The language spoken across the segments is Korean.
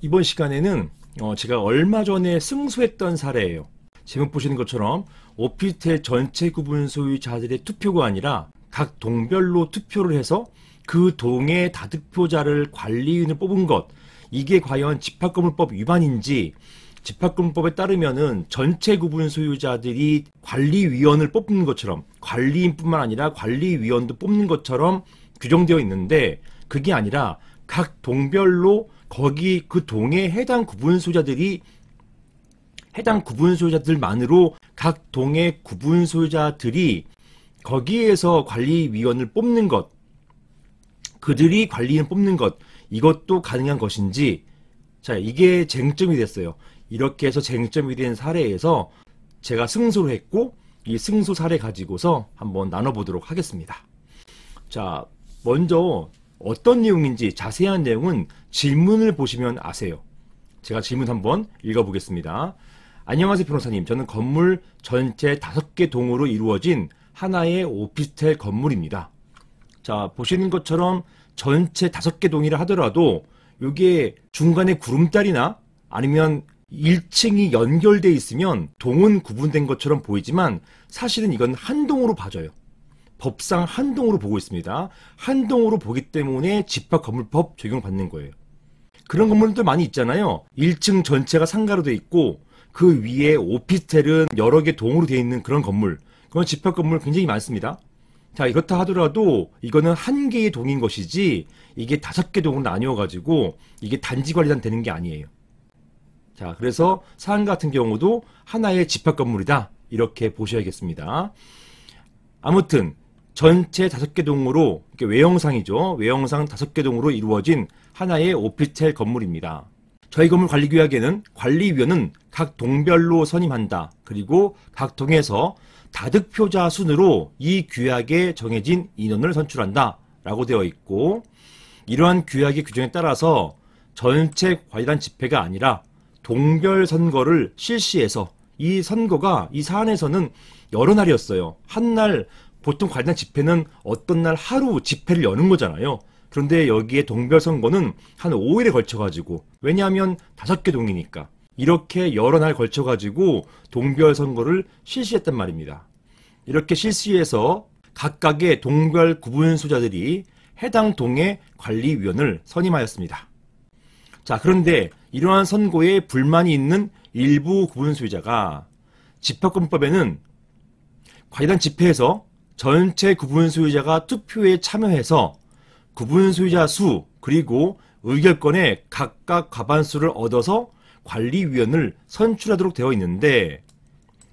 이번 시간에는 제가 얼마 전에 승소했던 사례예요. 지금 보시는 것처럼 오피스텔 전체 구분 소유자들의 투표가 아니라 각 동별로 투표를 해서 그 동의 다득표자를 관리인을 뽑은 것, 이게 과연 집합건물법 위반인지, 집합건물법에 따르면은 전체 구분 소유자들이 관리위원을 뽑는 것처럼, 관리인뿐만 아니라 관리위원도 뽑는 것처럼 규정되어 있는데, 그게 아니라 각 동별로 거기 그 동에 해당 구분 소유자들만으로 각 동의 구분 소유자들이 거기에서 관리위원을 뽑는 것, 그들이 관리인을 뽑는 것, 이것도 가능한 것인지, 자, 이게 쟁점이 됐어요. 이렇게 해서 쟁점이 된 사례에서 제가 승소를 했고, 이 승소 사례 가지고서 한번 나눠보도록 하겠습니다. 자, 먼저 어떤 내용인지 자세한 내용은 질문을 보시면 아세요. 제가 질문 한번 읽어보겠습니다. 안녕하세요, 변호사님. 저는 건물 전체 5개 동으로 이루어진 하나의 오피스텔 건물입니다. 자, 보시는 것처럼 전체 5개 동이라 하더라도 이게 중간에 구름다리나 아니면 1층이 연결되어 있으면 동은 구분된 것처럼 보이지만 사실은 이건 한 동으로 봐져요. 법상 한 동으로 보고 있습니다. 한 동으로 보기 때문에 집합건물법 적용받는 거예요. 그런 건물들 많이 있잖아요. 1층 전체가 상가로 되어 있고 그 위에 오피스텔은 여러 개 동으로 되어 있는 그런 건물, 그런 집합건물 굉장히 많습니다. 자, 이렇다 하더라도 이거는 한 개의 동인 것이지 이게 5개 동으로 나뉘어가지고 이게 단지관리단 되는 게 아니에요. 자, 그래서 상가 같은 경우도 하나의 집합건물이다, 이렇게 보셔야겠습니다. 아무튼 전체 5개 동으로, 외형상이죠. 외형상 5개 동으로 이루어진 하나의 오피스텔 건물입니다. 저희 건물 관리규약에는 관리위원은 각 동별로 선임한다. 그리고 각 동에서 다득표자 순으로 이 규약에 정해진 인원을 선출한다 라고 되어 있고, 이러한 규약의 규정에 따라서 전체 관리단 집회가 아니라 동별 선거를 실시해서, 이 선거가 이 사안에서는 여러 날이었어요. 한 날, 보통 관리단 집회는 어떤 날 하루 집회를 여는 거잖아요. 그런데 여기에 동별 선거는 한 5일에 걸쳐가지고, 왜냐하면 5개 동이니까 이렇게 여러 날 걸쳐가지고 동별 선거를 실시했단 말입니다. 이렇게 실시해서 각각의 동별 구분 소유자들이 해당 동의 관리위원을 선임하였습니다. 자, 그런데 이러한 선거에 불만이 있는 일부 구분 소유자가 집합건물법에는 관리단 집회에서 전체 구분 소유자가 투표에 참여해서 구분 소유자 수 그리고 의결권의 각각 과반수를 얻어서 관리위원을 선출하도록 되어 있는데,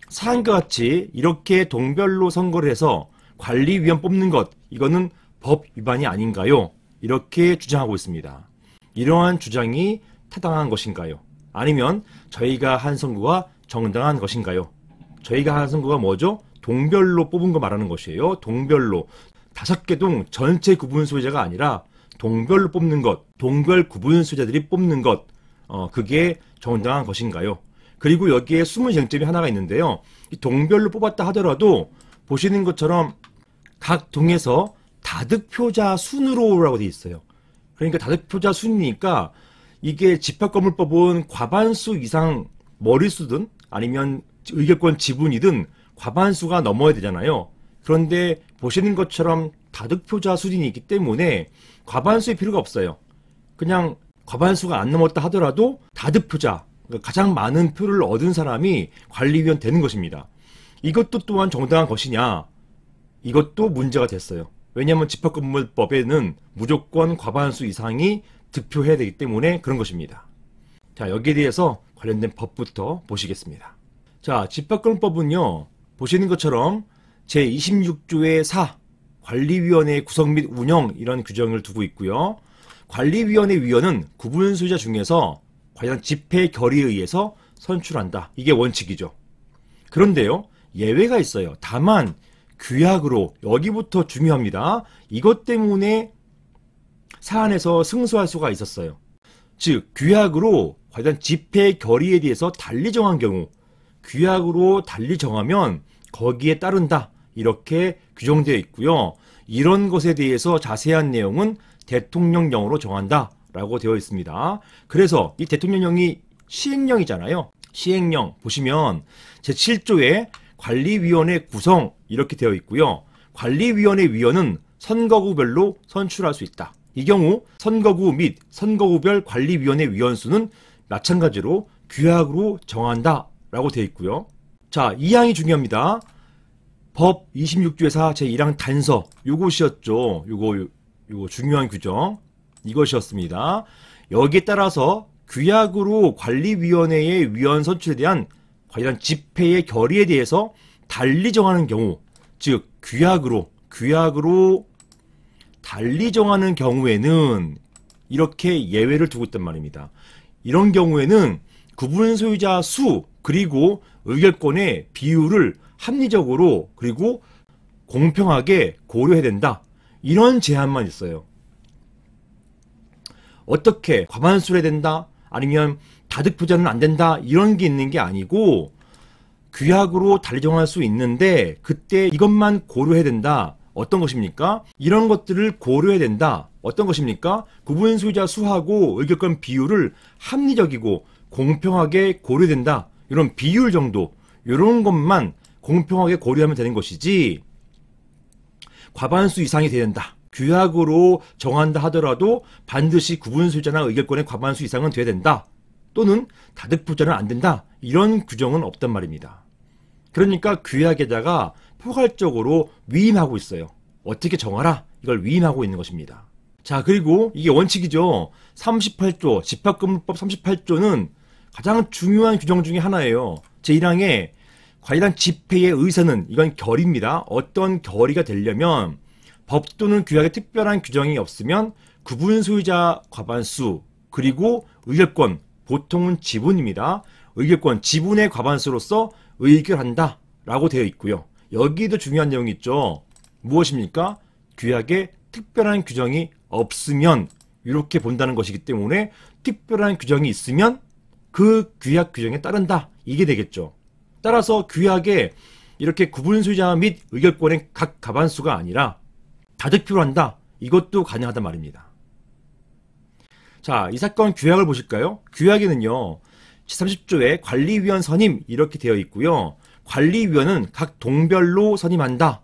사안과 같이 이렇게 동별로 선거를 해서 관리위원 뽑는 것, 이거는 법 위반이 아닌가요? 이렇게 주장하고 있습니다. 이러한 주장이 타당한 것인가요? 아니면 저희가 한 선거가 정당한 것인가요? 저희가 한 선거가 뭐죠? 동별로 뽑은 거 말하는 것이에요. 동별로 5개 동 전체 구분 소유자가 아니라 동별로 뽑는 것, 동별 구분 소유자들이 뽑는 것, 그게 정당한 것인가요? 그리고 여기에 숨은 쟁점이 하나가 있는데요. 이 동별로 뽑았다 하더라도 보시는 것처럼 각 동에서 다득표자 순으로라고 되어 있어요. 그러니까 다득표자 순이니까 이게 집합건물법은 과반수 이상 머릿수든 아니면 의결권 지분이든 과반수가 넘어야 되잖아요. 그런데 보시는 것처럼 다득표자 수준이 있기 때문에 과반수의 필요가 없어요. 그냥 과반수가 안 넘었다 하더라도 다득표자, 그러니까 가장 많은 표를 얻은 사람이 관리위원 되는 것입니다. 이것도 또한 정당한 것이냐? 이것도 문제가 됐어요. 왜냐하면 집합건물법에는 무조건 과반수 이상이 득표해야 되기 때문에 그런 것입니다. 자, 여기에 대해서 관련된 법부터 보시겠습니다. 자, 집합건물법은요, 보시는 것처럼 제26조의 4, 관리위원회 구성 및 운영, 이런 규정을 두고 있고요. 관리위원회 위원은 구분 소유자 중에서 관련 집회 결의에 의해서 선출한다. 이게 원칙이죠. 그런데요, 예외가 있어요. 다만 규약으로, 여기부터 중요합니다. 이것 때문에 사안에서 승소할 수가 있었어요. 즉, 규약으로 관련 집회 결의에 대해서 달리 정한 경우, 규약으로 달리 정하면 거기에 따른다, 이렇게 규정되어 있고요. 이런 것에 대해서 자세한 내용은 대통령령으로 정한다, 라고 되어 있습니다. 그래서 이 대통령령이 시행령이잖아요. 시행령 보시면 제7조에 관리위원회 구성 이렇게 되어 있고요. 관리위원회 위원은 선거구별로 선출할 수 있다. 이 경우 선거구 및 선거구별 관리위원회 위원수는 마찬가지로 규약으로 정한다 라고 되어 있고요. 자, 2항이 중요합니다. 법 26조에서 제1항 단서 요것이었죠. 요거 중요한 규정 이것이었습니다. 여기에 따라서 규약으로 관리위원회의 위원 선출에 대한 관련 집회의 결의에 대해서 달리 정하는 경우, 즉 규약으로 달리 정하는 경우에는 이렇게 예외를 두고 있단 말입니다. 이런 경우에는 구분 소유자 수 그리고 의결권의 비율을 합리적으로 그리고 공평하게 고려해야 된다. 이런 제한만 있어요. 어떻게 과반수를 해야 된다? 아니면 다득표자는 안 된다? 이런 게 있는 게 아니고 규약으로 달리 정할 수 있는데 그때 이것만 고려해야 된다. 어떤 것입니까? 이런 것들을 고려해야 된다. 어떤 것입니까? 구분 소유자 수하고 의결권 비율을 합리적이고 공평하게 고려된다. 이런 비율 정도, 이런 것만 공평하게 고려하면 되는 것이지 과반수 이상이 돼야 된다. 규약으로 정한다 하더라도 반드시 구분 소유자나 의결권의 과반수 이상은 돼야 된다. 또는 다득표자는 안 된다. 이런 규정은 없단 말입니다. 그러니까 규약에다가 포괄적으로 위임하고 있어요. 어떻게 정하라? 이걸 위임하고 있는 것입니다. 자, 그리고 이게 원칙이죠. 38조, 집합금융법 38조는 가장 중요한 규정 중에 하나예요. 제1항에 관련 집회의 의사는 이건 결의입니다. 어떤 결의가 되려면 법 또는 규약에 특별한 규정이 없으면 구분 소유자 과반수 그리고 의결권, 보통은 지분입니다. 의결권, 지분의 과반수로서 의결한다 라고 되어 있고요. 여기도 중요한 내용이 있죠. 무엇입니까? 규약에 특별한 규정이 없으면 이렇게 본다는 것이기 때문에 특별한 규정이 있으면 그 규약 규정에 따른다. 이게 되겠죠. 따라서 규약에 이렇게 구분 소유자 및 의결권의 각 과반수가 아니라 다득표로 한다. 이것도 가능하단 말입니다. 자, 이 사건 규약을 보실까요? 규약에는요. 제30조에 관리위원 선임 이렇게 되어 있고요. 관리위원은 각 동별로 선임한다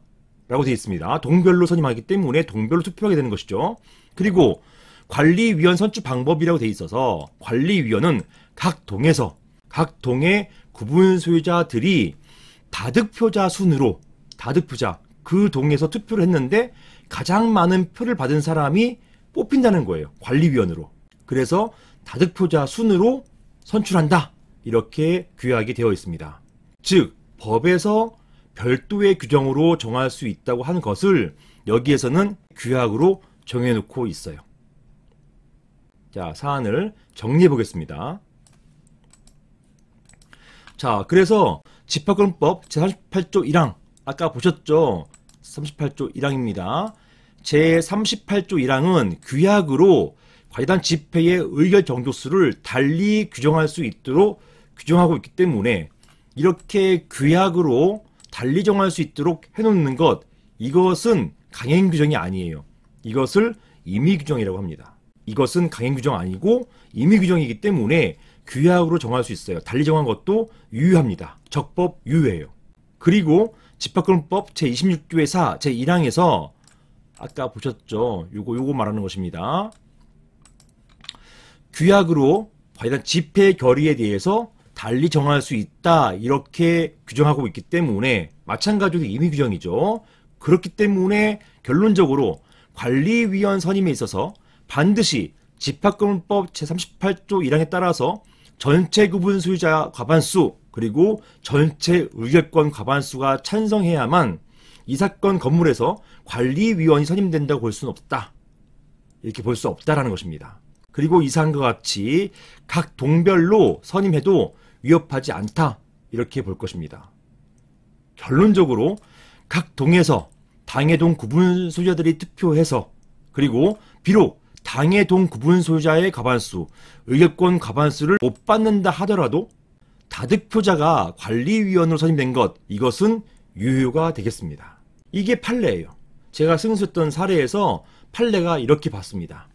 라고 되어 있습니다. 동별로 선임하기 때문에 동별로 투표하게 되는 것이죠. 그리고 관리위원 선출 방법이라고 되어 있어서 관리위원은 각 동의 구분 소유자들이 다득표자 순으로 다득표자 그 동에서 투표를 했는데 가장 많은 표를 받은 사람이 뽑힌다는 거예요. 관리위원으로. 그래서 다득표자 순으로 선출한다. 이렇게 규약이 되어 있습니다. 즉 법에서 별도의 규정으로 정할 수 있다고 한 것을 여기에서는 규약으로 정해놓고 있어요. 자, 사안을 정리해 보겠습니다. 자, 그래서 집합금융법 제38조 1항 아까 보셨죠? 38조 1항입니다. 제38조 1항은 규약으로 관련 집회의 의결 정도수를 달리 규정할 수 있도록 규정하고 있기 때문에 이렇게 규약으로 달리 정할 수 있도록 해놓는 것, 이것은 강행 규정이 아니에요. 이것을 임의 규정이라고 합니다. 이것은 강행 규정 아니고 임의 규정이기 때문에 규약으로 정할 수 있어요. 달리 정한 것도 유효합니다. 적법 유효해요. 그리고 집합금융법 제26조의 4, 제1항에서 아까 보셨죠? 요거 말하는 것입니다. 규약으로 관련 집회 결의에 대해서 달리 정할 수 있다 이렇게 규정하고 있기 때문에 마찬가지로 임의 규정이죠. 그렇기 때문에 결론적으로 관리위원 선임에 있어서 반드시 집합금융법 제38조 1항에 따라서 전체 구분 소유자 과반수 그리고 전체 의결권 과반수가 찬성해야만 이 사건 건물에서 관리위원이 선임된다고 볼 수는 없다. 이렇게 볼 수 없다라는 것입니다. 그리고 이상과 같이 각 동별로 선임해도 위협하지 않다. 이렇게 볼 것입니다. 결론적으로 각 동에서 당의 동 구분 소유자들이 투표해서 그리고 비록 당의 동 구분 소유자의 과반수, 의결권 과반수를 못 받는다 하더라도 다득표자가 관리위원으로 선임된 것, 이것은 유효가 되겠습니다. 이게 판례예요. 제가 승수했던 사례에서 판례가 이렇게 봤습니다.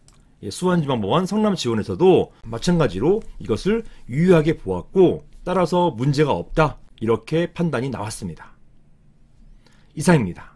수원지방법원 성남지원에서도 마찬가지로 이것을 유효하게 보았고 따라서 문제가 없다 이렇게 판단이 나왔습니다. 이상입니다.